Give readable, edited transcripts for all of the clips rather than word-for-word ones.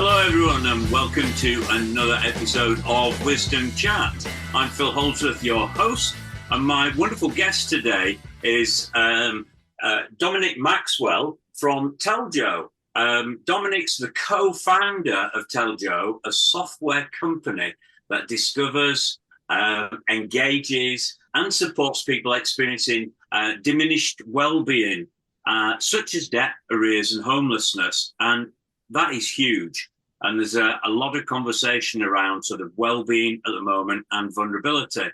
Hello everyone and welcome to another episode of Wisdom Chat. I'm Phil Holdsworth, your host, and my wonderful guest today is Dominic Maxwell from TellJO. Dominic's the co-founder of TellJO, a software company that discovers, engages and supports people experiencing diminished well-being, such as debt, arrears and homelessness. And that is huge. And there's a lot of conversation around sort of well-being at the moment and vulnerability.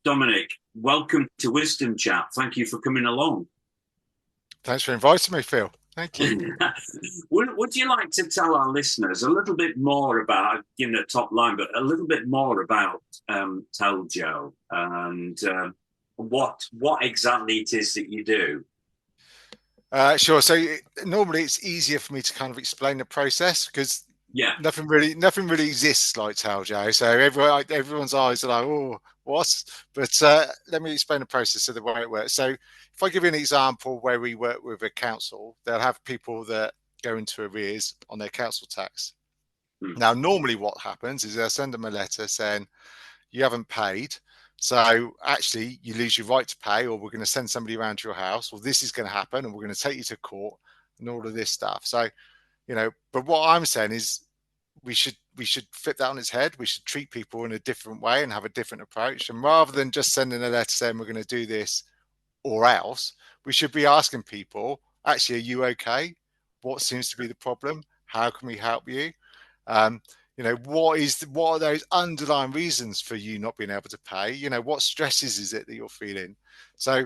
Dominic, welcome to Wisdom Chat. Thank you for coming along. Thanks for inviting me, Phil. Thank you. Would you like to tell our listeners a little bit more about, I've given a top line, but a little bit more about TellJO and what exactly it is that you do? Sure. So normally it's easier for me to kind of explain the process because nothing really exists like TellJO. So everyone's eyes are like, oh, what? But let me explain the process of the way it works. So if I give you an example where we work with a council, they'll have people that go into arrears on their council tax. Now, normally what happens is they'll send them a letter saying, you haven't paid. So actually you lose your right to pay, or we're going to send somebody around to your house, or this is going to happen and we're going to take you to court and all of this stuff. So, but what I'm saying is we should flip that on its head. We should treat people in a different way and have a different approach. And rather than just sending a letter saying we're going to do this or else, we should be asking people, actually, are you okay? What seems to be the problem? How can we help you? What are those underlying reasons for you not being able to pay? What stresses is it that you're feeling? So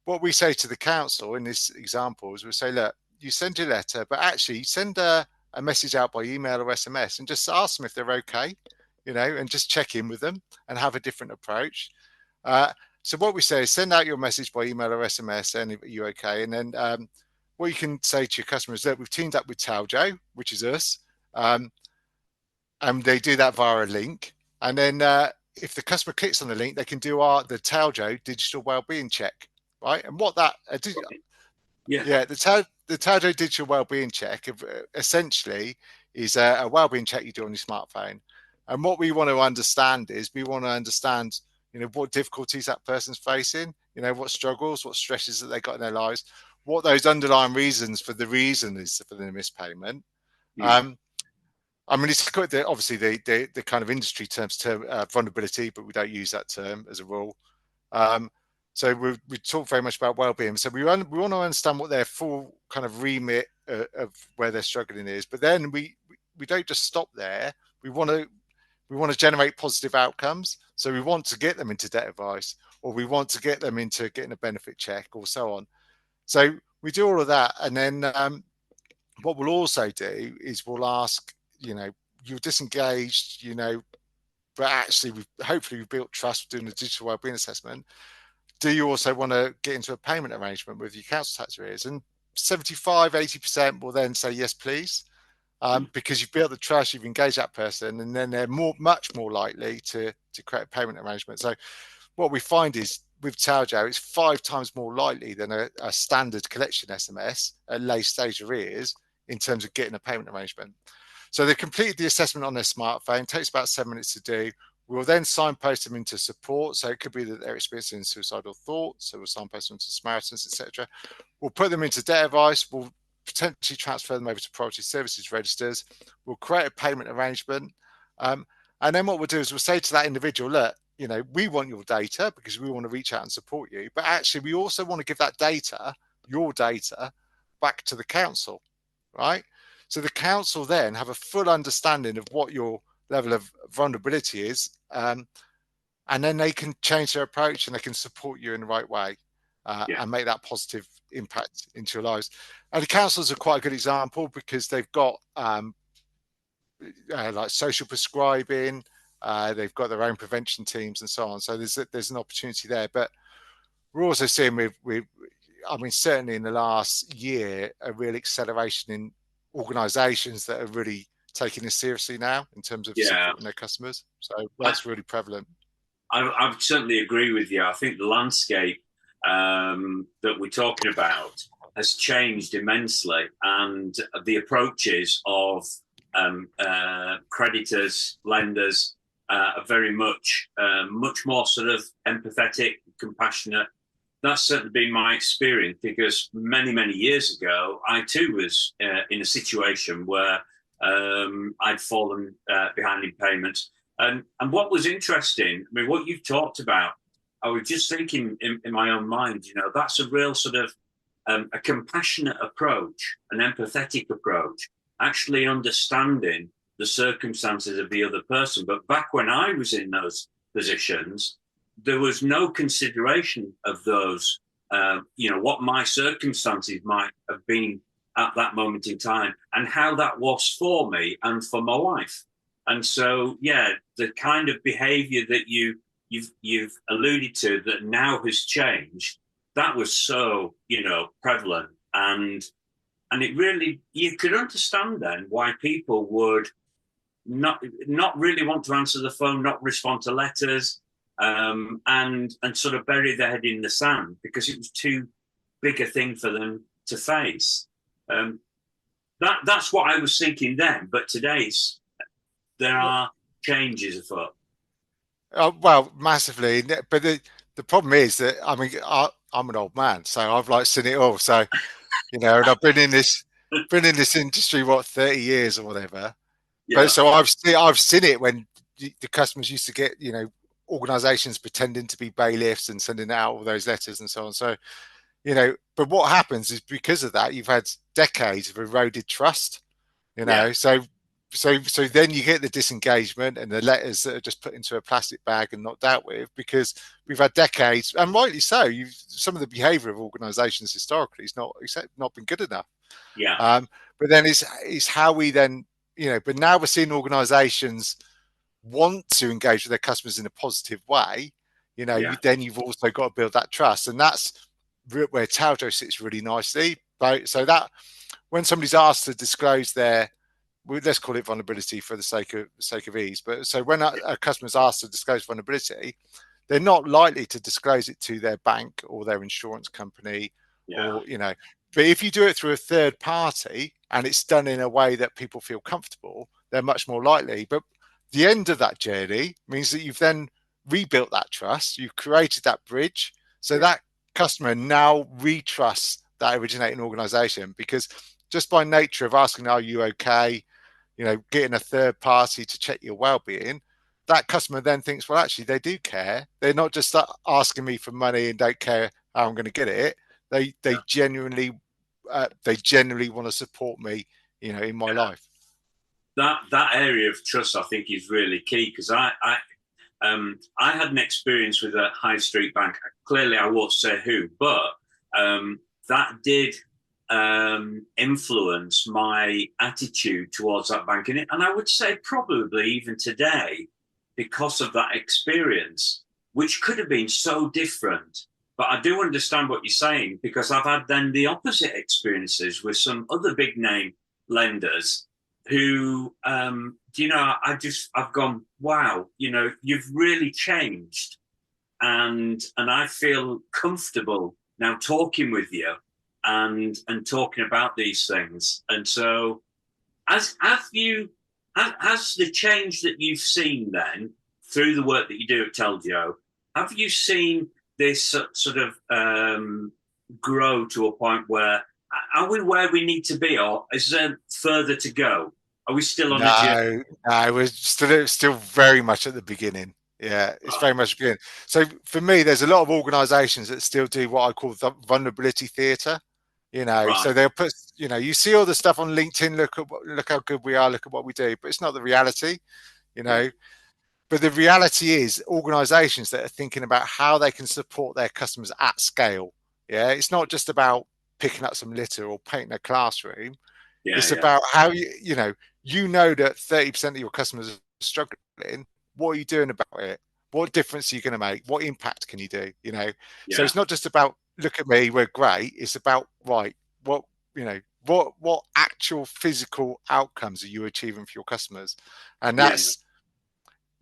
what we say to the council in this example is we say, look, you send your letter, but actually send a message out by email or SMS and just ask them if they're okay, and just check in with them and have a different approach. So what we say is send out your message by email or SMS saying, are you okay? And then what you can say to your customers is that we've teamed up with TellJO, which is us. And they do that via a link. And then if the customer clicks on the link, they can do the TellJO digital wellbeing check, right? And what that, the TellJO digital wellbeing check essentially is a wellbeing check you do on your smartphone. And what we want to understand is what difficulties that person's facing, what struggles, what stresses that they got in their lives, what those underlying reasons for the reason is for the mispayment. I mean, it's obviously the kind of industry terms vulnerability, but we don't use that term as a rule. So we talk very much about well-being. So we want to understand what their full kind of remit of where they're struggling is. But then we don't just stop there. We want to generate positive outcomes. So we want to get them into debt advice, or we want to get them into getting a benefit check, or so on. So we do all of that, and then what we'll also do is we'll ask, you're disengaged, but actually hopefully we've built trust doing the digital wellbeing assessment. Do you also want to get into a payment arrangement with your council tax arrears? And 75-80% will then say yes, please, because you've built the trust, you've engaged that person, and then they're much more likely to create a payment arrangement. So what we find is with TellJO, it's 5 times more likely than a standard collection SMS at late stage arrears in terms of getting a payment arrangement. So they completed the assessment on their smartphone. It takes about 7 minutes to do. We'll then signpost them into support. So it could be that they're experiencing suicidal thoughts. So we'll signpost them to Samaritans, etc. We'll put them into debt advice. We'll potentially transfer them over to priority services registers. We'll create a payment arrangement. And then what we'll do is we'll say to that individual, look, we want your data because we want to reach out and support you. But actually, we also want to give that data, your data, back to the council, right? So the council then have a full understanding of what your level of vulnerability is, and then they can change their approach and they can support you in the right way and make that positive impact into your lives. And the councils are quite a good example because they've got like social prescribing, they've got their own prevention teams and so on. So there's an opportunity there. But we're also seeing certainly in the last year, a real acceleration in organizations that are really taking this seriously now in terms of supporting their customers. So that's really prevalent. I certainly agree with you. I think the landscape that we're talking about has changed immensely, and the approaches of creditors, lenders are very much more sort of empathetic, compassionate. That's certainly been my experience, because many years ago, I too was in a situation where I'd fallen behind in payments. And what was interesting, I mean, what you've talked about, I was just thinking in my own mind, that's a real sort of a compassionate approach, an empathetic approach, actually understanding the circumstances of the other person. But back when I was in those positions, there was no consideration of those, what my circumstances might have been at that moment in time and how that was for me and for my wife. And so, yeah, the kind of behavior that you've alluded to that now has changed, that was so, prevalent. And it really, you could understand then why people would not really want to answer the phone, not respond to letters, and sort of bury their head in the sand, because it was too big a thing for them to face. That's what I was thinking then, but today's there are changes afoot. Well, massively, but the problem is that, I mean, I'm an old man, so I've like seen it all. So, and I've been in this industry 30 years or whatever. Yeah. But so I've seen it when the customers used to get, organisations pretending to be bailiffs and sending out all those letters and so on. So, but what happens is, because of that, you've had decades of eroded trust. So then you get the disengagement and the letters that are just put into a plastic bag and not dealt with, because we've had decades, and rightly so. Some of the behaviour of organisations historically is not been good enough. Yeah. But then it's how we then, but now we're seeing organisations want to engage with their customers in a positive way. Then you've also got to build that trust, and that's where TellJO sits really nicely. Right? So that when somebody's asked to disclose their, let's call it vulnerability for the sake of ease. But so when a customer's asked to disclose vulnerability, they're not likely to disclose it to their bank or their insurance company, or But if you do it through a third party and it's done in a way that people feel comfortable, they're much more likely. But the end of that journey means that you've then rebuilt that trust. You've created that bridge, so that customer now retrusts that originating organisation, because just by nature of asking, "Are you okay?" Getting a third party to check your well-being, that customer then thinks, well, actually, they do care. They're not just asking me for money and don't care how I'm going to get it. They genuinely want to support me, in my life. That area of trust, I think, is really key, because I had an experience with a high street bank. Clearly, I won't say who, but that did influence my attitude towards that bank. And I would say probably even today, because of that experience, which could have been so different. But I do understand what you're saying, because I've had then the opposite experiences with some other big name lenders who, I've gone, wow, you've really changed. And I feel comfortable now talking with you and talking about these things. And so has the change that you've seen then through the work that you do at TellJO, have you seen this sort of grow to a point where, are we where we need to be, or is there further to go? Are we still on the journey? No, we're still very much at the beginning. Yeah, it's very much beginning. So for me, there's a lot of organisations that still do what I call the vulnerability theatre. So they'll put, you see all the stuff on LinkedIn. Look how good we are. Look at what we do, but it's not the reality. But the reality is, organisations that are thinking about how they can support their customers at scale. Yeah, it's not just about picking up some litter or painting a classroom. It's about how that 30% of your customers are struggling. What are you doing about it? What difference are you going to make? What impact can you do? So it's not just about, look at me, we're great. It's about, right, what actual physical outcomes are you achieving for your customers? And that's,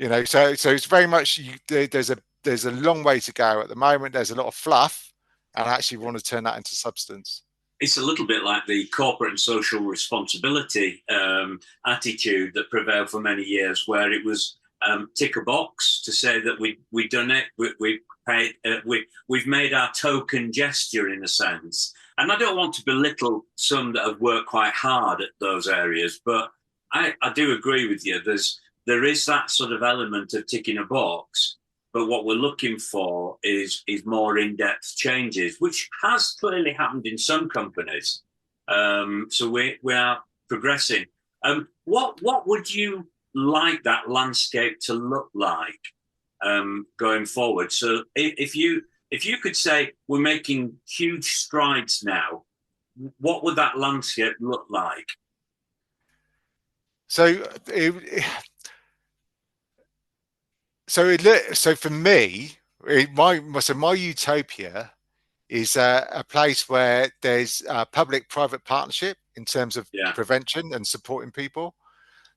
so it's very much, there's a long way to go at the moment. There's a lot of fluff, and I actually want to turn that into substance. it's a little bit like the corporate and social responsibility attitude that prevailed for many years, where it was tick a box to say that we've done it, we paid, we've made our token gesture in a sense. And I don't want to belittle some that have worked quite hard at those areas, but I do agree with you. There is that sort of element of ticking a box, but what we're looking for is more in-depth changes, which has clearly happened in some companies. So we are progressing. What would you like that landscape to look like going forward? So if you could say we're making huge strides now, what would that landscape look like? So for me, my utopia is a place where there's a public-private partnership in terms of prevention and supporting people.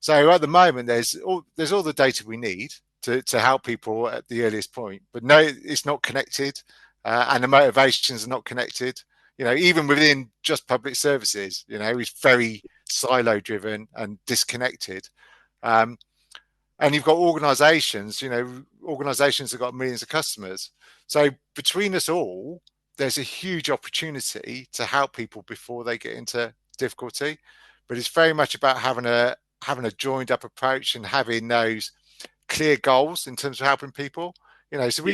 So at the moment, there's all the data we need to help people at the earliest point, but no, it's not connected, and the motivations are not connected. Even within just public services, it's very silo-driven and disconnected. And you've got organizations, organizations have got millions of customers. So between us all, there's a huge opportunity to help people before they get into difficulty. But it's very much about having a joined up approach and having those clear goals in terms of helping people. So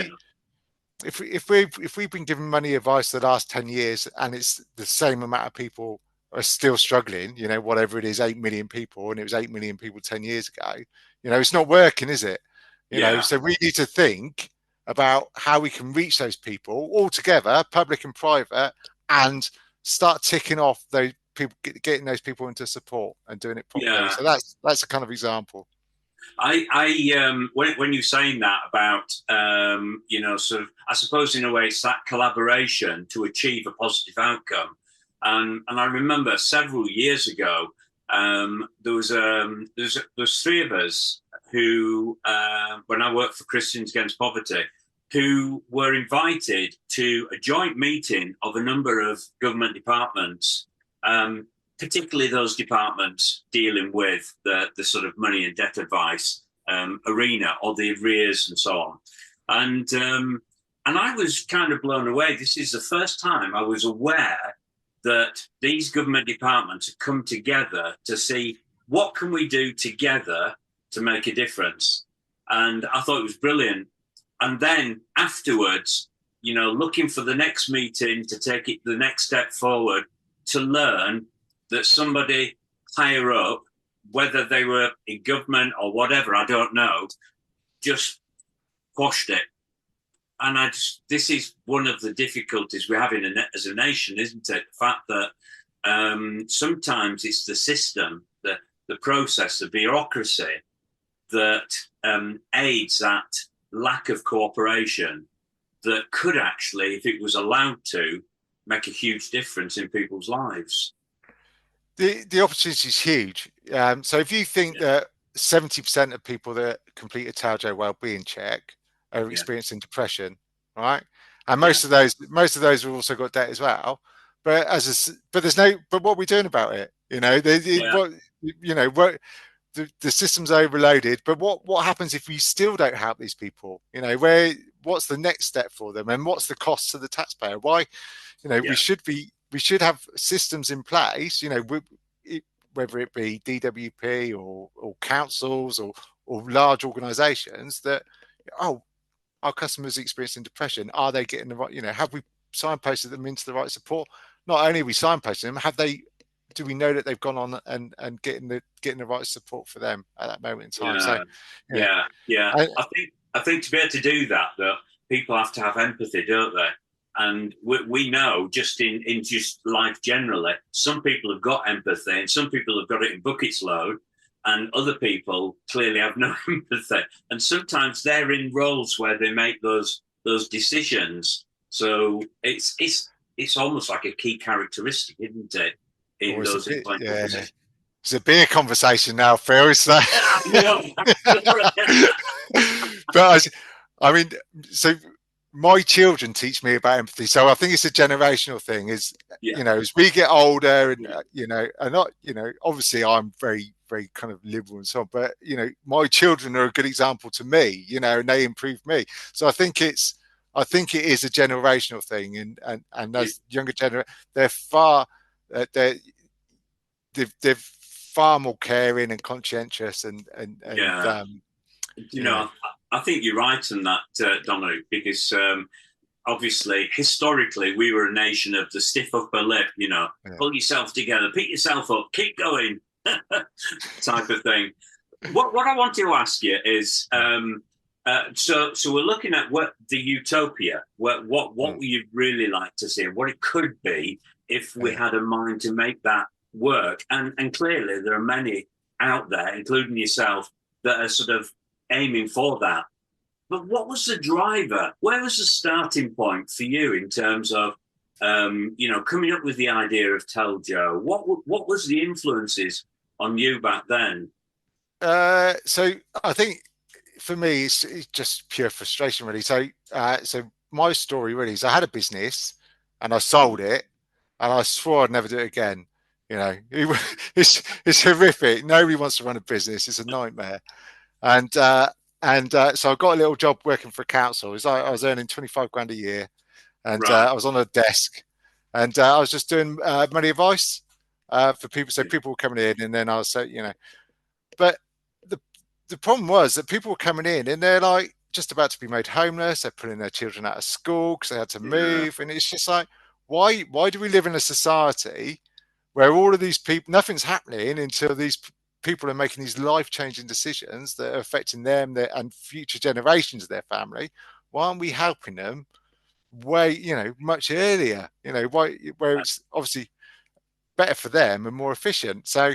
if we've been given money advice the last 10 years and it's the same amount of people are still struggling, whatever it is, 8 million people, and it was 8 million people 10 years ago, it's not working, is it? So we need to think about how we can reach those people all together, public and private, and start ticking off those people, getting those people into support and doing it properly. So that's a kind of example. When you're saying that about, sort of, I suppose in a way it's that collaboration to achieve a positive outcome. And I remember several years ago, there was three of us who, when I worked for Christians Against Poverty, who were invited to a joint meeting of a number of government departments, particularly those departments dealing with the sort of money and debt advice arena, or the arrears and so on. And I was kind of blown away. This is the first time I was aware that these government departments have come together to see what can we do together to make a difference. And I thought it was brilliant. And then afterwards, looking for the next meeting to take it the next step forward, to learn that somebody higher up, whether they were in government or whatever, I don't know, just quashed it. And this is one of the difficulties we're having as a nation, isn't it? The fact that sometimes it's the system, the process, the bureaucracy that aids that lack of cooperation that could actually, if it was allowed to, make a huge difference in people's lives. The opportunity is huge. So if you think that 70% of people that complete a TellJO wellbeing check are experiencing depression, right? And most of those have also got debt as well. But what are we doing about it? The system's overloaded. But what happens if we still don't help these people? What's the next step for them, and what's the cost to the taxpayer? Why, we should have systems in place, whether it be DWP or councils or large organizations that, our customers experiencing depression, are they getting the right, have we signposted them into the right support? Not only are we signposting them, do we know that they've gone on and getting the right support for them at that moment in time? I think to be able to do that, though, people have to have empathy, don't they? And we know just in just life generally, some people have got empathy and some people have got it in buckets load, and other people clearly have no empathy. And sometimes they're in roles where they make those decisions. So it's almost like a key characteristic, isn't it? It's a beer conversation now, Phil. So but I mean, so my children teach me about empathy. So I think it's a generational thing. Yeah. As we get older, and and not, obviously I'm very, very kind of liberal and so on, but my children are a good example to me, and they improve me. So I think it is a generational thing, and Yeah. as younger generation, they're far, they're they're far more caring and conscientious, and Yeah. I think you're right on that, Dominic, because obviously, historically, we were a nation of the stiff upper lip, pull yourself together, pick yourself up, keep going type of thing. What I want to ask you is, so we're looking at what the utopia, what you'd really like to see, and what it could be if we had a mind to make that work. And clearly, there are many out there, including yourself, that are sort of aiming for that. But what was the driver? Where was the starting point for you in terms of, coming up with the idea of TellJO? What was the influences on you back then? So I think for me, it's just pure frustration, really. So my story really is I had a business and I sold it, and I swore I'd never do it again. It's horrific. Nobody wants to run a business. It's a nightmare. And so I got a little job working for a council. I was earning 25 grand a year, and Right. I was on a desk, and I was just doing money advice for people. So people were coming in, and then I was but the problem was that people were coming in and they're like just about to be made homeless. They're putting their children out of school because they had to move, and it's just like, why do we live in a society where all of these people, nothing's happening until these people are making these life-changing decisions that are affecting them and future generations of their family? Why aren't we helping them much earlier? Where it's obviously better for them and more efficient. So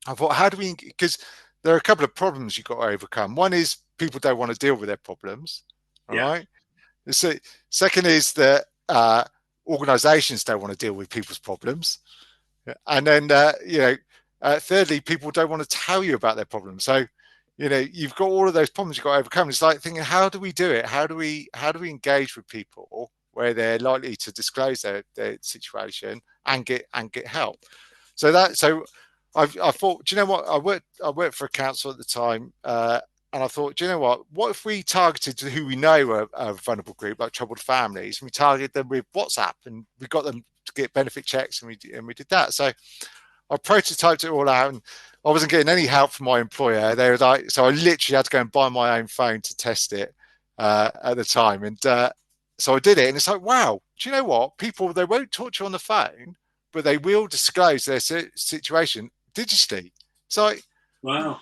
I thought, how do we? Because there are a couple of problems you've got to overcome. One is people don't want to deal with their problems. All right. So second is that organizations don't want to deal with people's problems. And then, thirdly, people don't want to tell you about their problems. So, you've got all of those problems you've got to overcome. It's like thinking, how do we do it? How do we engage with people where they're likely to disclose their situation and get help? So I thought, do you know what? I worked for a council at the time, and I thought, do you know what if we targeted who we know are a vulnerable group, like troubled families, and we targeted them with WhatsApp, and we got them to get benefit checks, and we did that. So I prototyped it all out, and I wasn't getting any help from my employer. They were like, so I literally had to go and buy my own phone to test it at the time, and so I did it, and it's like, wow, do you know what? People, they won't talk to you on the phone, but they will disclose their situation digitally. It's like, Wow.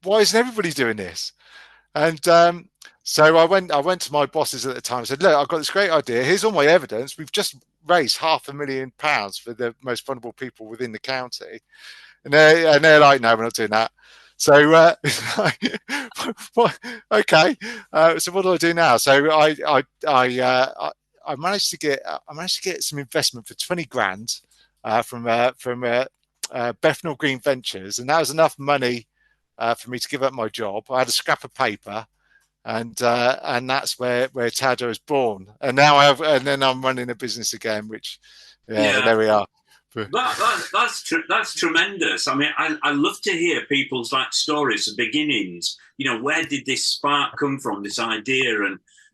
Why isn't everybody doing this? And so I went to my bosses at the time and said, look, I've got this great idea. Here's all my evidence. We've just raised £500,000 for the most vulnerable people within the county. And they're like, no, we're not doing that. So okay. So what do I do now? So I managed to get some investment for 20 grand from Bethnal Green Ventures, and that was enough money for me to give up my job. I had a scrap of paper, and that's where TellJO was born. And now then I'm running a business again, which there we are. That's tremendous. I mean, I love to hear people's stories, the beginnings. Where did this spark come from? This idea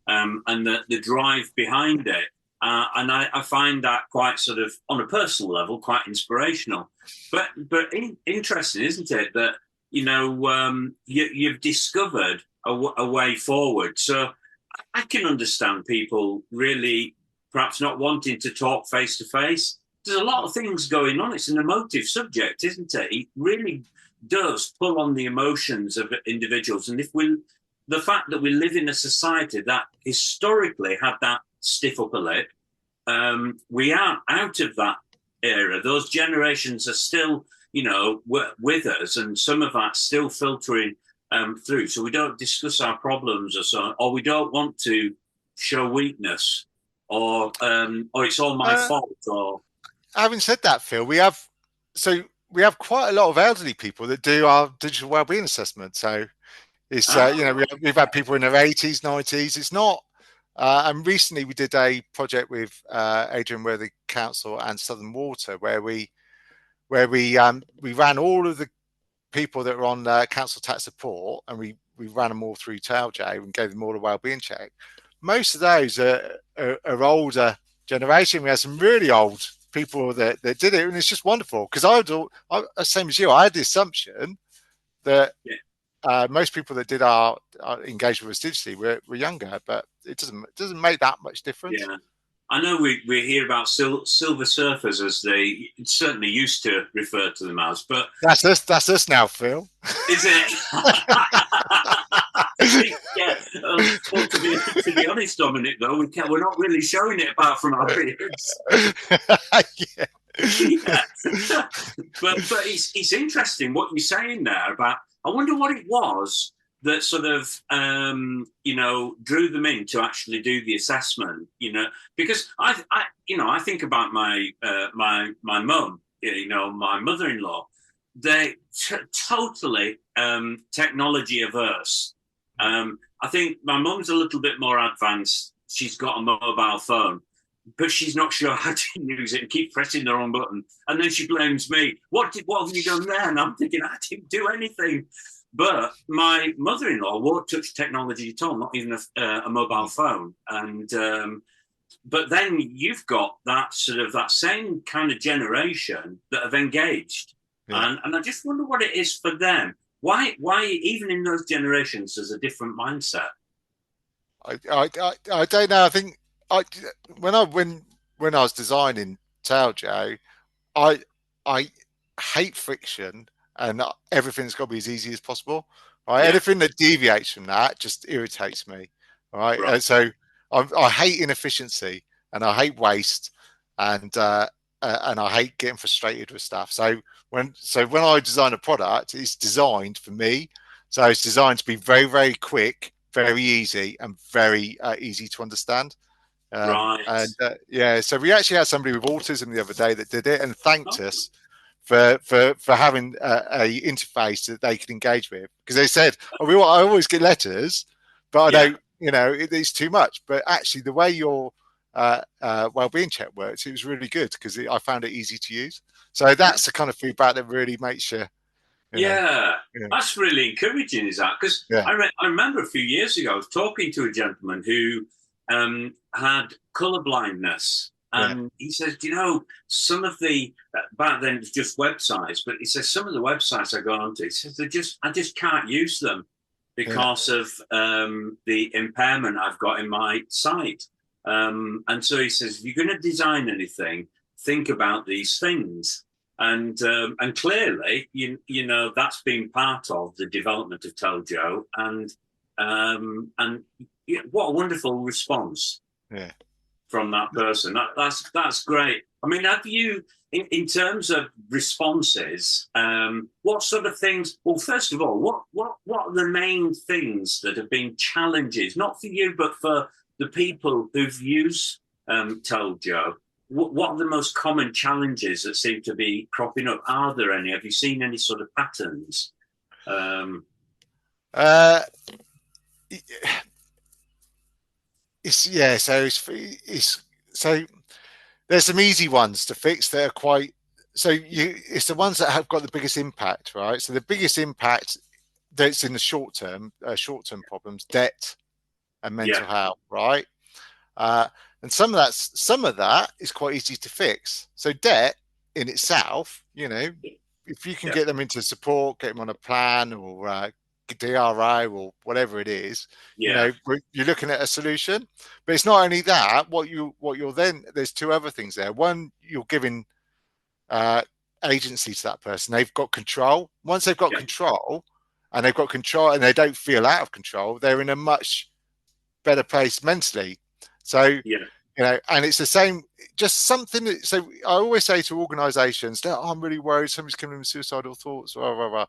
and the drive behind it. And I find that quite sort of, on a personal level, quite inspirational. But interesting, isn't it? That you've discovered a way forward. So I can understand people really perhaps not wanting to talk face to face. There's a lot of things going on. It's an emotive subject, isn't it? It really does pull on the emotions of individuals. And the fact that we live in a society that historically had that stiff upper lip, we are out of that era. Those generations are still, with us, and some of that's still filtering through. So we don't discuss our problems or so, or we don't want to show weakness, or it's all my fault. Or having said that, Phil, we have quite a lot of elderly people that do our digital wellbeing assessment. So it's we've had people in their 80s, 90s. It's not And recently we did a project with Adrian Worthy Council and Southern Water where we ran all of the people that were on council tax support, and we ran them all through TellJO and gave them all a wellbeing check. Most of those are older generation. We had some really old people that did it, and it's just wonderful because I same as you, I had the assumption that most people that did our engagement with us digitally were younger, but it doesn't make that much difference. Yeah. I know we hear about silver surfers, as they certainly used to refer to them as, but that's us now, Phil. Is it? Yeah. Well, to be honest, Dominic, though, we're not really showing it apart from our beards. Yeah. Yeah. but it's interesting what you're saying there about. I wonder what it was that sort of drew them in to actually do the assessment. Because I think about my mum, my mother-in-law. They're totally technology averse. I think my mum's a little bit more advanced. She's got a mobile phone, but she's not sure how to use it and keep pressing the wrong button. And then she blames me. What have you done there? And I'm thinking, I didn't do anything. But my mother-in-law won't touch technology at all, not even a mobile phone. And but then you've got that same kind of generation that have engaged. Yeah. And I just wonder what it is for them. Why even in those generations there's a different mindset? I don't know. I think when I was designing TellJO, I hate friction, and everything's got to be as easy as possible. Right? Yeah. Anything that deviates from that just irritates me. Right? So I hate inefficiency, and I hate waste, and I hate getting frustrated with stuff. So when I design a product, it's designed for me. So it's designed to be very, very quick, very easy, and very easy to understand. Right. And so we actually had somebody with autism the other day that did it and thanked us for having a interface that they could engage with, because they said, I always get letters, but I don't, it's too much. But actually, the way your wellbeing check works, it was really good because I found it easy to use. So that's the kind of feedback that really makes you. That's really encouraging, is that? Because I remember a few years ago I was talking to a gentleman who had colour blindness, and he says, some of the back then it was just websites, but he says some of the websites I go onto, he says I just can't use them because of the impairment I've got in my sight. And so he says, if you're going to design anything, think about these things. And clearly, that's been part of the development of TellJO. And what a wonderful response from that person. That's great. I mean, have you, in terms of responses, what sort of things? Well, first of all, what are the main things that have been challenges, not for you, but for the people who've used TellJO? What are the most common challenges that seem to be cropping up? Are there any? Have you seen any sort of patterns? So there's some easy ones to fix that are quite. It's the ones that have got the biggest impact, right? So the biggest impact that's in the short term problems, debt and mental health, right? And some of that is quite easy to fix. So debt in itself, if you can get them into support, get them on a plan or DRO or whatever it is, you're looking at a solution. But it's not only that. What you're then, there's two other things there. One, you're giving agency to that person. They've got control. Once they've got control, and they don't feel out of control, they're in a much better place mentally. So, and it's the same, just something that, so I always say to organizations that I'm really worried somebody's coming with suicidal thoughts, blah, blah, blah.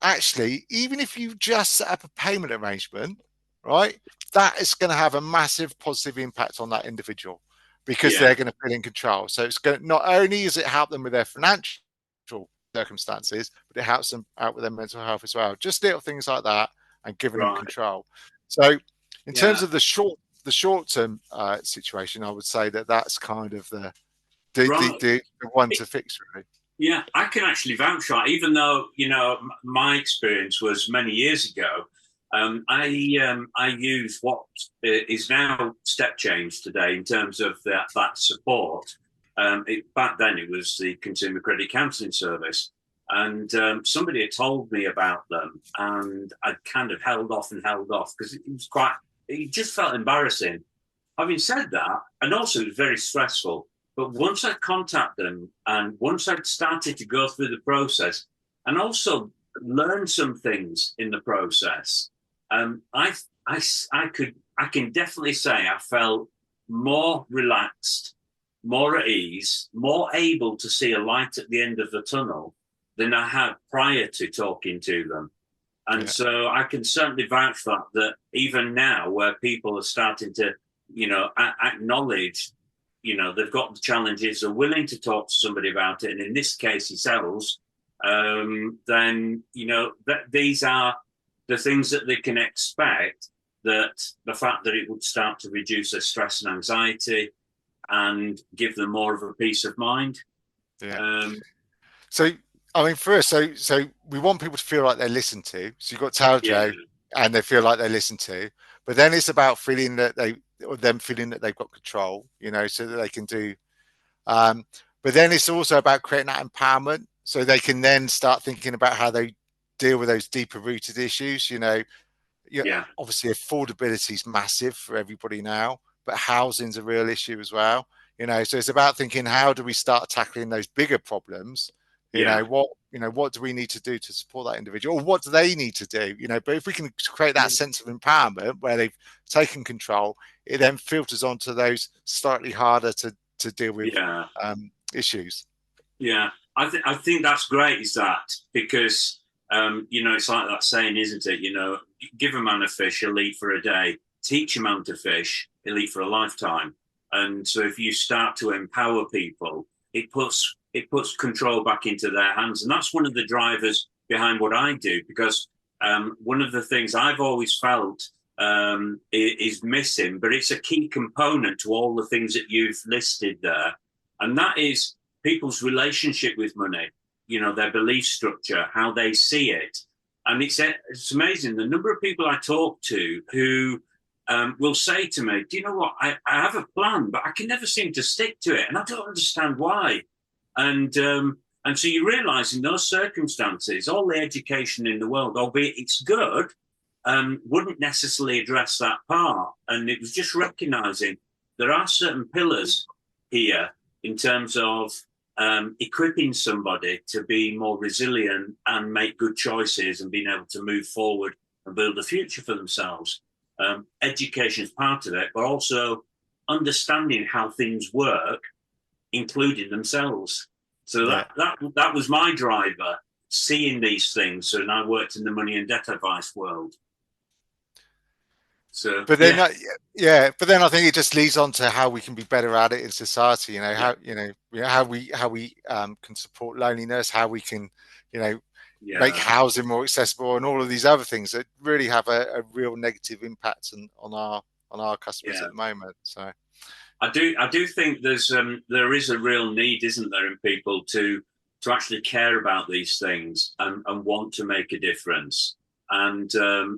Actually, even if you just set up a payment arrangement, right, that is going to have a massive positive impact on that individual because they're going to feel in control. So it's going to, not only does it help them with their financial circumstances, but it helps them out with their mental health as well. Just little things like that and giving them control. So in terms of the short the short-term situation, I would say that's kind of the Right. one to fix, really. Yeah, I can actually vouch for that, even though, my experience was many years ago. I use what is now step change today in terms of that support. Back then, it was the Consumer Credit Counselling Service. And somebody had told me about them, and I'd kind of held off because it just felt embarrassing. Having said that, and also it was very stressful, but once I contacted them and once I'd started to go through the process and also learn some things in the process, I can definitely say I felt more relaxed, more at ease, more able to see a light at the end of the tunnel than I had prior to talking to them. And so I can certainly vouch for that even now where people are starting to, acknowledge, they've got the challenges, are willing to talk to somebody about it. And in this case, yourselves, then, that these are the things that they can expect, that the fact that it would start to reduce their stress and anxiety and give them more of a peace of mind. Yeah. So, I mean, for us, so we want people to feel like they're listened to. So you've got TellJO, and they feel like they're listened to. But then it's about feeling that them feeling that they've got control, so that they can do. But then it's also about creating that empowerment, so they can then start thinking about how they deal with those deeper rooted issues. Obviously affordability is massive for everybody now, but housing's a real issue as well. So it's about thinking, how do we start tackling those bigger problems? What do we need to do to support that individual, or what do they need to do? But if we can create that sense of empowerment where they've taken control, it then filters onto those slightly harder to deal with issues. Yeah, I think that's great. Is that because it's like that saying, isn't it? Give a man a fish, he'll eat for a day. Teach a man to fish, he'll eat for a lifetime. And so if you start to empower people, it puts control back into their hands. And that's one of the drivers behind what I do, because one of the things I've always felt is missing, but it's a key component to all the things that you've listed there. And that is people's relationship with money, their belief structure, how they see it. And it's amazing the number of people I talk to who will say to me, do you know what, I have a plan, but I can never seem to stick to it. And I don't understand why. And so you realize in those circumstances, all the education in the world, albeit it's good, wouldn't necessarily address that part. And it was just recognizing there are certain pillars here in terms of equipping somebody to be more resilient and make good choices and being able to move forward and build a future for themselves. Education is part of it, but also understanding how things work, including themselves. So that was my driver, seeing these things. So, and I worked in the money and debt advice world. So, but then, but then I think it just leads on to how we can be better at it in society. How we can support loneliness, how we can, make housing more accessible, and all of these other things that really have a real negative impact on our customers at the moment. So, I do think there is a real need, isn't there, in people to actually care about these things and want to make a difference. And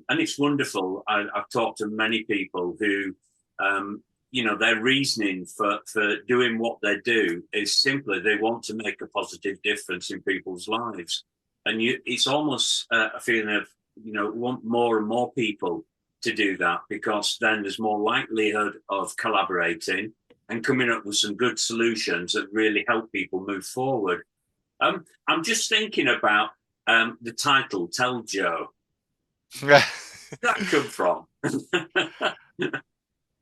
it's wonderful. I've talked to many people who, their reasoning for doing what they do is simply they want to make a positive difference in people's lives. And it's almost a feeling of, want more and more people to do that, because then there's more likelihood of collaborating and coming up with some good solutions that really help people move forward. I'm just thinking about the title TellJO. Where did that come from?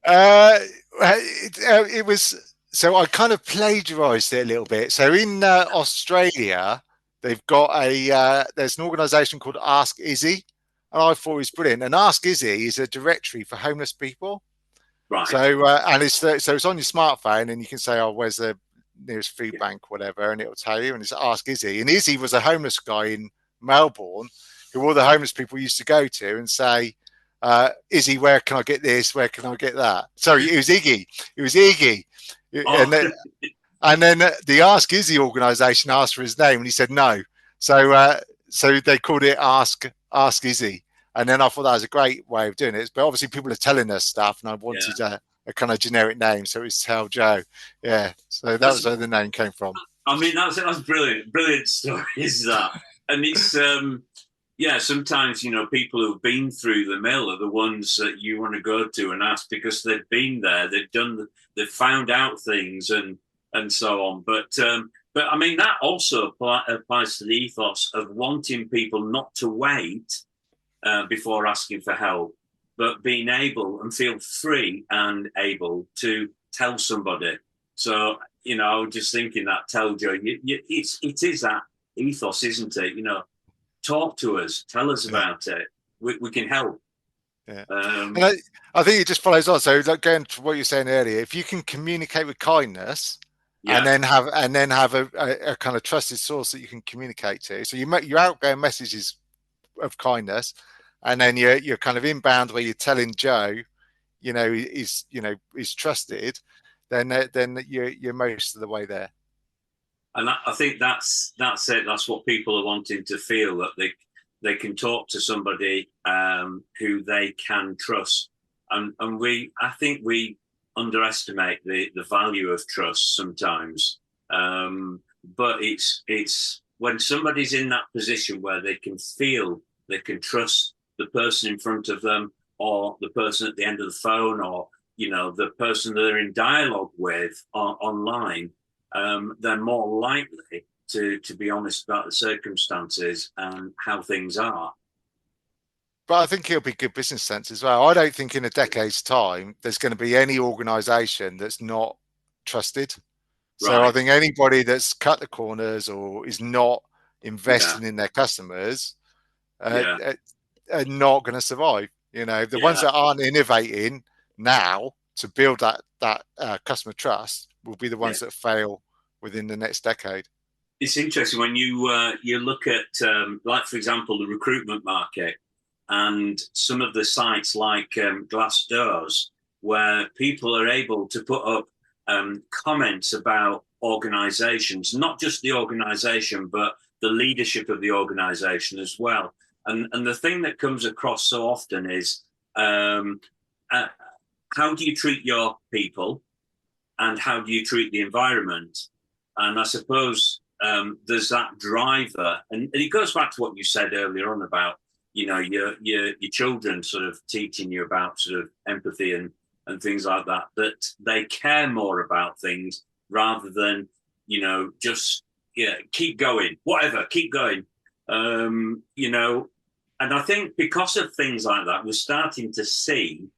It was, so I kind of plagiarized it a little bit. So in Australia, they've got there's an organization called Ask Izzy, and I thought it was brilliant. And Ask Izzy is a directory for homeless people. Right. So and it's on your smartphone, and you can say, where's the nearest food bank, whatever, and it'll tell you. And it's Ask Izzy. And Izzy was a homeless guy in Melbourne who all the homeless people used to go to and say, Izzy, where can I get this? Where can I get that? Sorry, it was Iggy. It was Iggy. Oh. And then the Ask Izzy organisation asked for his name, and he said no. So they called it Ask Izzy. And then I thought that was a great way of doing it. But obviously, people are telling us stuff, and I wanted a kind of generic name, so it was TellJO. Yeah, so that's where the name came from. I mean, that's brilliant story, is that? And it's sometimes people who've been through the mill are the ones that you want to go to and ask, because they've been there, they've found out things and so on. But I mean, that also applies to the ethos of wanting people not to wait before asking for help, but being able and feel free and able to tell somebody. So, I was just thinking that TellJO, it is that ethos, isn't it? Talk to us, tell us about it. We can help. Yeah. And I think it just follows on. So going to what you're saying earlier, if you can communicate with kindness, and then have a kind of trusted source that you can communicate to. So your outgoing messages of kindness, and then you're kind of inbound where you're telling Joe, is trusted, then you're most of the way there. And I think that's it. That's what people are wanting to feel, that they can talk to somebody who they can trust. And I think we underestimate the value of trust sometimes. But it's when somebody's in that position where they can feel they can trust the person in front of them, or the person at the end of the phone, or the person that they're in dialogue with online, they're more likely to be honest about the circumstances and how things are. But I think it'll be good business sense as well. I don't think in a decade's time there's going to be any organisation that's not trusted. So I think anybody that's cut the corners or is not investing in their customers are not going to survive. The ones that aren't innovating now to build that customer trust will be the ones that fail within the next decade. It's interesting when you look at, like, for example, the recruitment market and some of the sites like Glassdoors, where people are able to put up comments about organizations, not just the organization, but the leadership of the organization as well. And the thing that comes across so often is how do you treat your people, and how do you treat the environment? And I suppose there's that driver, and it goes back to what you said earlier on about your children sort of teaching you about sort of empathy and things like that, that they care more about things rather than just keep going, whatever, keep going. And I think because of things like that, we're starting to see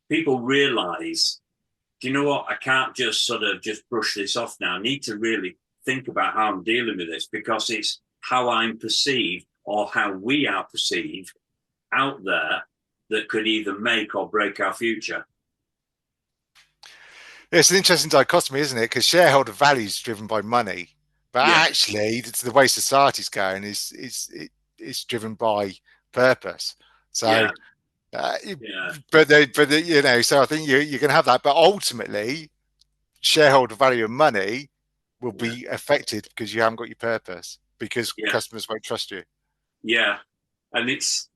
people realize, do you know what? I can't just brush this off now. I need to really think about how I'm dealing with this, because it's how I'm perceived, or how we are perceived out there, that could either make or break our future. It's an interesting dichotomy, isn't it? Because shareholder value is driven by money, but actually, it's the way society's going is driven by purpose. So, so I think you can have that, but ultimately, shareholder value and money will be affected because you haven't got your purpose, because customers won't trust you. Yeah, and it's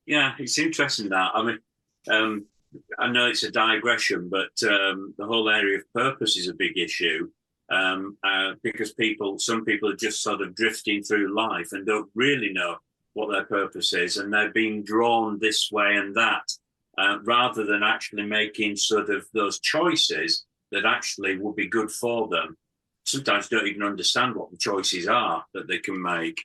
interesting that. I mean, I know it's a digression, but the whole area of purpose is a big issue, because some people are just sort of drifting through life and don't really know what their purpose is, and they're being drawn this way and that, rather than actually making sort of those choices that actually will be good for them. Sometimes don't even understand what the choices are that they can make.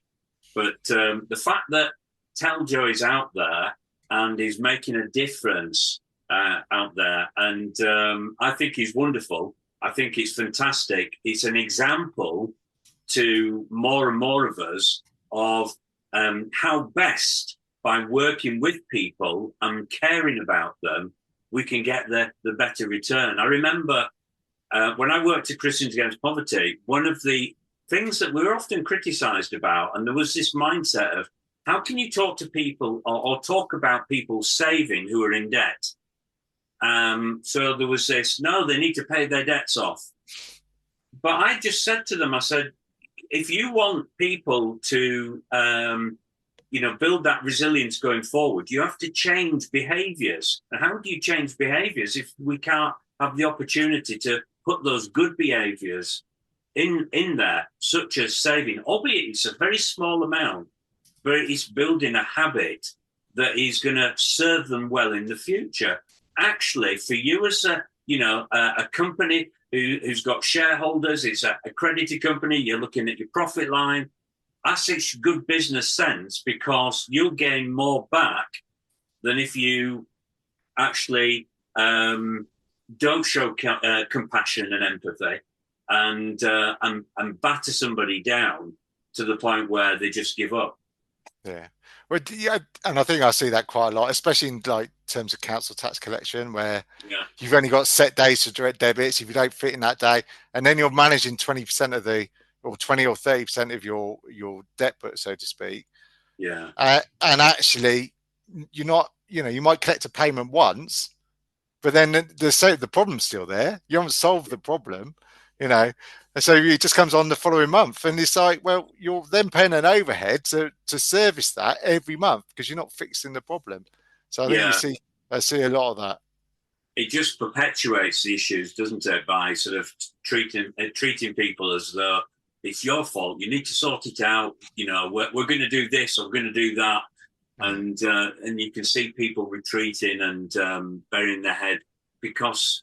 But the fact that TellJO is out there and is making a difference out there, and I think he's wonderful. I think it's fantastic. It's an example to more and more of us of how best, by working with people and caring about them, we can get the better return. I remember when I worked at Christians Against Poverty, one of the things that we were often criticised about, and there was this mindset of how can you talk to people or talk about people saving who are in debt? So there was this, no, they need to pay their debts off. But I just said to them, I said, if you want people to, build that resilience going forward, you have to change behaviors. And how do you change behaviors if we can't have the opportunity to put those good behaviors in there, such as saving, albeit it's a very small amount, but it's building a habit that is going to serve them well in the future. Actually, for you as a company who's got shareholders, it's a accredited company, you're looking at your profit line, that's such good business sense, because you'll gain more back than if you actually don't show compassion and empathy and batter somebody down to the point where they just give up. Yeah. Well, yeah, and I think I see that quite a lot, especially in like terms of council tax collection, where you've only got set days for direct debits. If you don't fit in that day, and then you're managing 20% of the, or 20 or 30% of your debt book, so to speak. Yeah. And actually, you're not, you might collect a payment once, but then the problem's still there. You haven't solved the problem, and so it just comes on the following month, and it's like, well, you're then paying an overhead to service that every month because you're not fixing the problem. So I think I see a lot of that. It just perpetuates the issues, doesn't it? By sort of treating people as though it's your fault. You need to sort it out. We're going to do this or we're going to do that, and you can see people retreating and burying their head because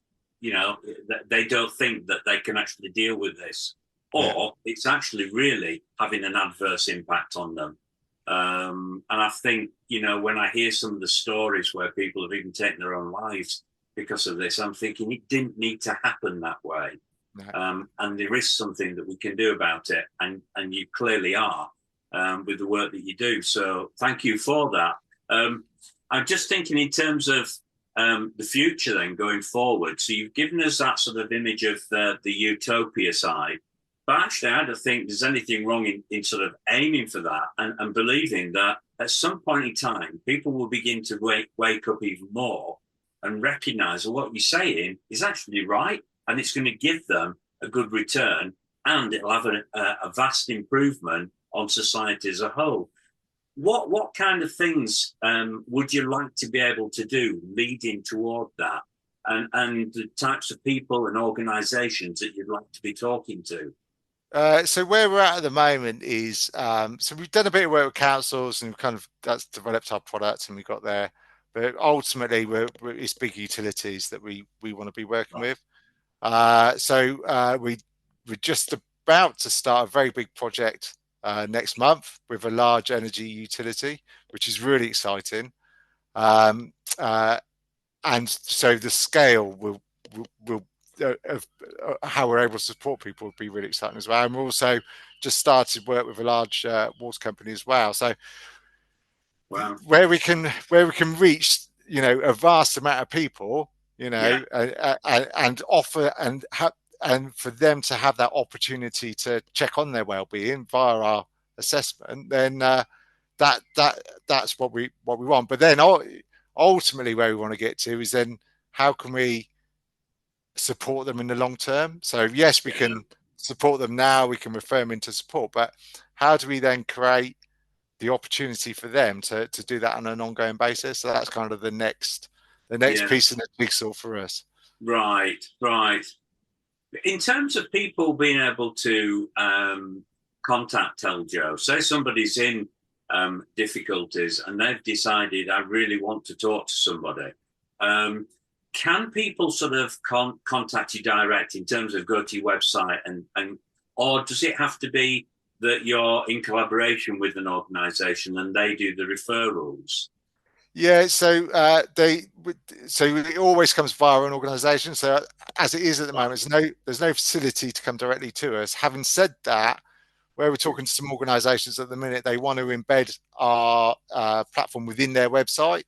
they don't think that they can actually deal with this, or it's actually really having an adverse impact on them. And I think, when I hear some of the stories where people have even taken their own lives because of this, I'm thinking it didn't need to happen that way. No. And there is something that we can do about it. And you clearly are with the work that you do. So thank you for that. I'm just thinking in terms of the future then going forward. So you've given us that sort of image of the utopia side, but actually I don't think there's anything wrong in sort of aiming for that and believing that at some point in time, people will begin to wake up even more and recognize that what you're saying is actually right. And it's going to give them a good return, and it'll have a vast improvement on society as a whole. What kind of things would you like to be able to do leading toward that, and the types of people and organisations that you'd like to be talking to? So where we're at the moment is, so we've done a bit of work with councils, and that's developed our product, and we got there. But ultimately, it's big utilities that we want to be working with. So we're just about to start a very big project next month with a large energy utility, which is really exciting. And so the scale will how we're able to support people would be really exciting as well. And we're also just started work with a large water company as well. So where we can reach, a vast amount of people, and offer and for them to have that opportunity to check on their well-being via our assessment, then that's what we want. But then ultimately where we want to get to is then how can we support them in the long term? So yes, we can support them now, we can refer them into support, but how do we then create the opportunity for them to do that on an ongoing basis? So that's kind of the next piece of the jigsaw for us. Right. In terms of people being able to contact TellJO, say somebody's in difficulties and they've decided, I really want to talk to somebody. Can people sort of contact you direct in terms of go to your website and or does it have to be that you're in collaboration with an organisation and they do the referrals? Yeah, so it always comes via an organisation. So as it is at the moment, there's no facility to come directly to us. Having said that, where we're talking to some organisations at the minute, they want to embed our platform within their website.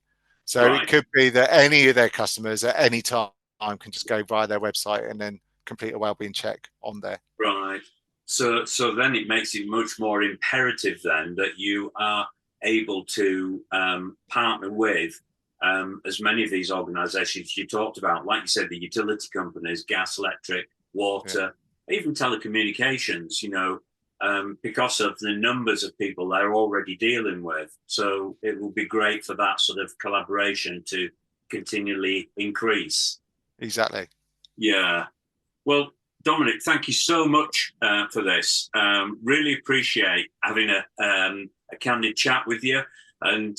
So it could be that any of their customers at any time can just go via their website and then complete a wellbeing check on there. Right. So then it makes it much more imperative then that you are able to partner with as many of these organisations you talked about, like you said, the utility companies, gas, electric, water, even telecommunications, because of the numbers of people they're already dealing with. So it will be great for that sort of collaboration to continually increase. Exactly. Yeah. Well, Dominic, thank you so much for this. Really appreciate having a candid chat with you. And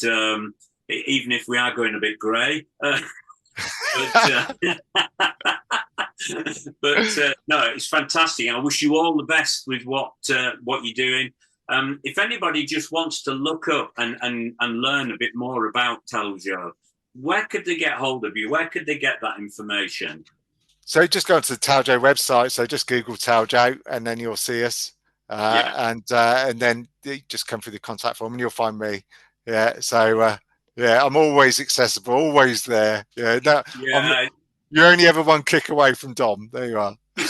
even if we are going a bit grey, but no, it's fantastic. I wish you all the best with what you're doing. If anybody just wants to look up and learn a bit more about TellJO, where could they get hold of you? Where could they get that information? So just go onto the TellJO website. So just Google TellJO and then you'll see us. And then you just come through the contact form and you'll find me. Yeah. So I'm always accessible, always there. Yeah. No, you're only ever one click away from Dom. There you are. I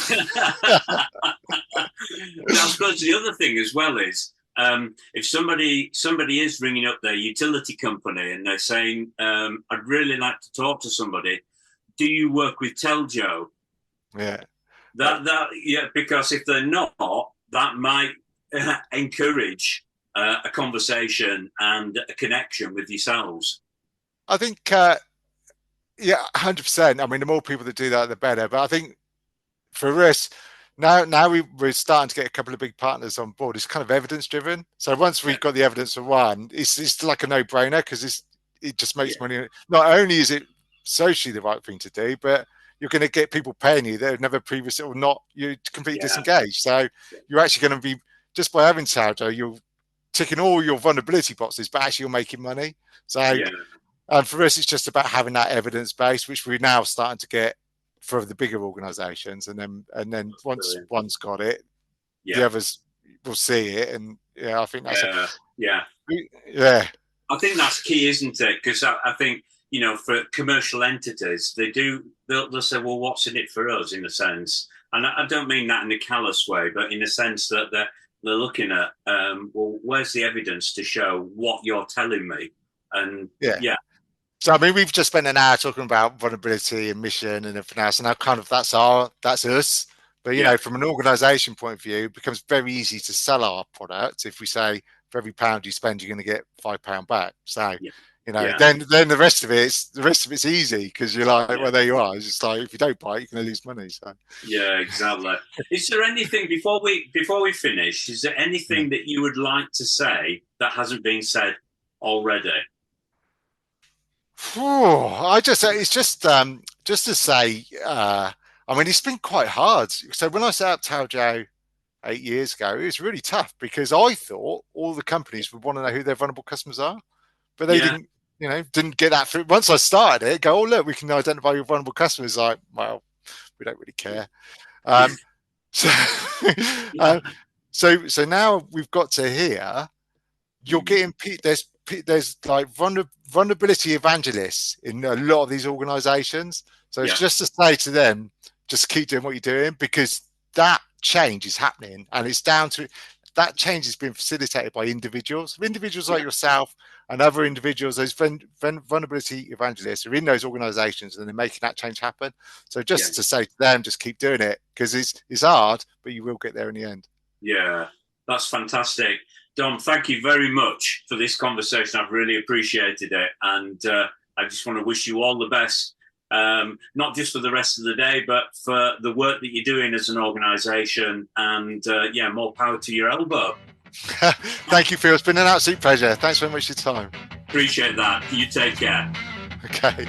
suppose the other thing as well is if somebody is ringing up their utility company and they're saying, I'd really like to talk to somebody. Do you work with TellJO? Yeah. Because if they're not, that might encourage a conversation and a connection with yourselves. I think, 100%. I mean, the more people that do that, the better. But I think for us, now we're starting to get a couple of big partners on board. It's kind of evidence driven. So once we've got the evidence for one, it's like a no-brainer because it just makes money. Not only is it socially the right thing to do, but you're going to get people paying you that have never previously or not, you're completely disengaged. So you're actually going to be, just by having TellJO, you're ticking all your vulnerability boxes, but actually you're making money. So and for us, it's just about having that evidence base, which we're now starting to get for the bigger organizations. And then once one's got it, the others will see it. And I think that's I think that's key, isn't it? Because I think, for commercial entities, they'll say, well, what's in it for us, in a sense? And I don't mean that in a callous way, but in a sense that they're looking at, well, where's the evidence to show what you're telling me? And so I mean, we've just spent an hour talking about vulnerability and mission and everything else, and that's us. But from an organization point of view, it becomes very easy to sell our product if we say for every £1 you spend, you're going to get £5 back. So then the rest of it's easy because you're like, well, there you are. It's just like if you don't buy it, you're going to lose money. So exactly. Is there anything before we finish? Is there anything that you would like to say that hasn't been said already? It's just to say, I mean, it's been quite hard. So when I set up TellJO 8 years ago, it was really tough because I thought all the companies would want to know who their vulnerable customers are, but they didn't get that through. Once I started it, go, oh, look, we can identify your vulnerable customers. Like, well, we don't really care. So now we've got to here, you're getting, there's like vulnerability evangelists in a lot of these organizations. So it's just to say to them, just keep doing what you're doing, because that change is happening, and it's down to that change has been facilitated by individuals like yourself and other individuals. Those vulnerability evangelists are in those organizations and they're making that change happen. So just to say to them, just keep doing it, because it's hard, but you will get there in the end. Yeah, that's fantastic. Dom, thank you very much for this conversation. I've really appreciated it. And I just want to wish you all the best, not just for the rest of the day, but for the work that you're doing as an organisation. And more power to your elbow. Thank you, Phil. It's been an absolute pleasure. Thanks very much for your time. Appreciate that. You take care. Okay.